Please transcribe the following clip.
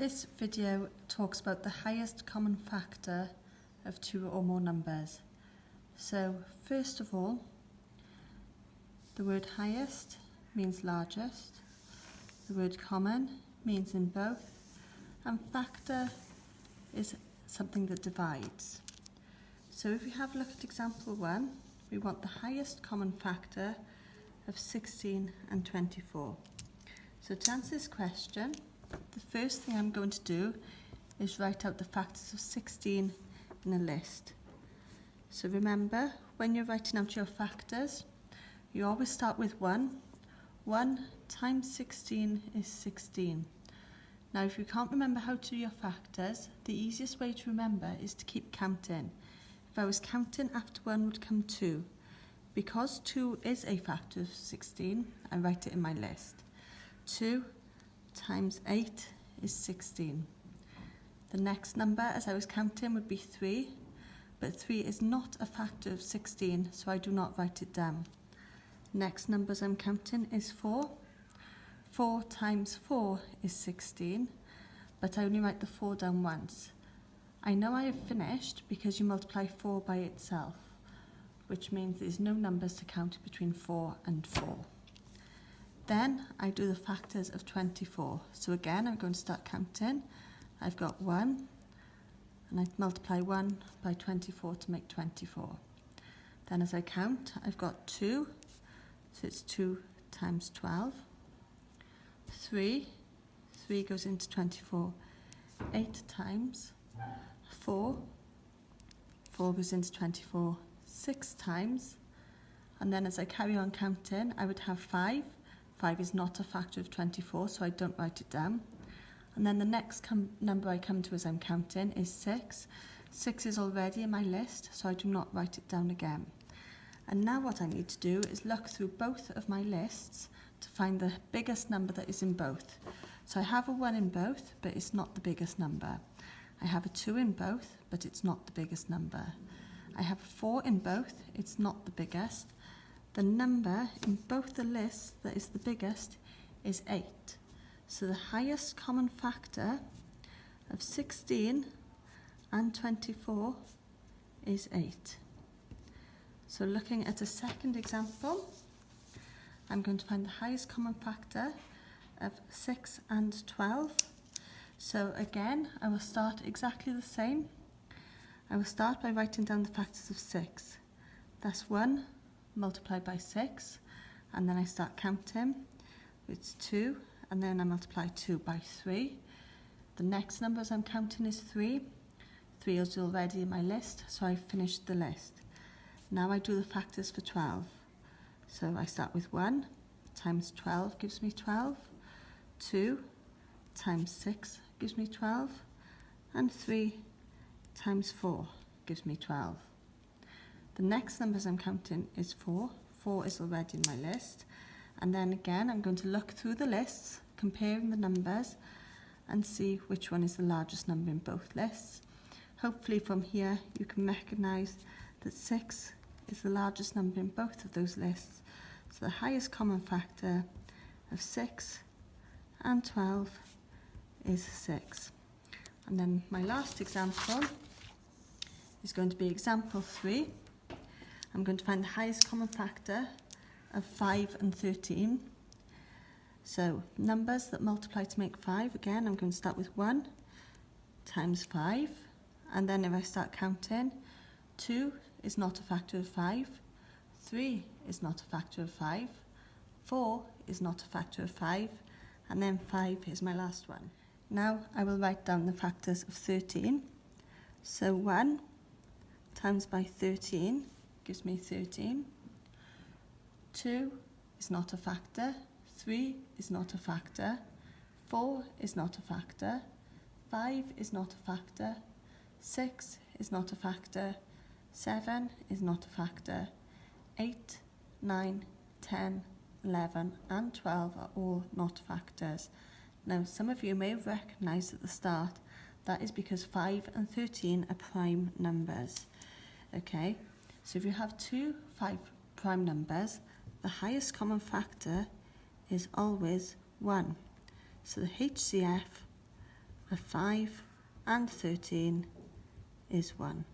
This video talks about the highest common factor of two or more numbers. So first of all, the word highest means largest, the word common means in both, and factor is something that divides. So if we have a look at example 1, we want the highest common factor of 16 and 24. So to answer this question, the first thing I'm going to do is write out the factors of 16 in a list. So remember, when you're writing out your factors, you always start with 1. 1 times 16 is 16. Now if you can't remember how to do your factors, the easiest way to remember is to keep counting. If I was counting, after 1 would come 2. Because 2 is a factor of 16, I write it in my list. 2 times 8 is 16. The next number, as I was counting, would be 3, but 3 is not a factor of 16, so I do not write it down. Next numbers I'm counting is 4. 4 times 4 is 16, but I only write the 4 down once. I know I have finished because you multiply 4 by itself, which means there's no numbers to count between 4 and 4. Then I do the factors of 24. So again, I'm going to start counting. I've got 1, and I multiply 1 by 24 to make 24. Then as I count, I've got 2, so it's 2 times 12. 3 goes into 24 8 times. 4 goes into 24 6 times. And then as I carry on counting, I would have 5. 5 is not a factor of 24, so I don't write it down. And then the next number I come to as I'm counting is 6. 6 is already in my list, so I do not write it down again. And now what I need to do is look through both of my lists to find the biggest number that is in both. So I have a 1 in both, but it's not the biggest number. I have a 2 in both, but it's not the biggest number. I have a 4 in both, it's not the biggest. The number in both the lists that is the biggest is 8. So the highest common factor of 16 and 24 is 8. So looking at a second example, I'm going to find the highest common factor of 6 and 12. So again, I will start exactly the same. I will start by writing down the factors of 6. That's 1 multiplied by 6, and then I start counting. It's 2, and then I multiply 2 by 3. The next numbers I'm counting is 3. 3 is already in my list, so I've finished the list. Now I do the factors for 12. So I start with 1 times 12 gives me 12. 2 times 6 gives me 12. And 3 times 4 gives me 12. The next numbers I'm counting is 4. 4 is already in my list. And then again, I'm going to look through the lists, comparing the numbers, and see which one is the largest number in both lists. Hopefully from here, you can recognise that 6 is the largest number in both of those lists. So the highest common factor of 6 and 12 is 6. And then my last example is going to be example 3. I'm going to find the highest common factor of 5 and 13. So numbers that multiply to make 5, again, I'm going to start with 1 times 5. And then if I start counting, 2 is not a factor of 5. 3 is not a factor of 5. 4 is not a factor of 5. And then 5 is my last one. Now I will write down the factors of 13. So 1 times by 13 gives me 13. 2 is not a factor. 3 is not a factor. 4 is not a factor. 5 is not a factor. 6 is not a factor. 7 is not a factor. 8, 9, 10, 11 and 12 are all not factors. Now some of you may have recognised at the start that is because 5 and 13 are prime numbers. Okay, so if you have two 5 prime numbers, the highest common factor is always 1. So the HCF of 5 and 13 is 1.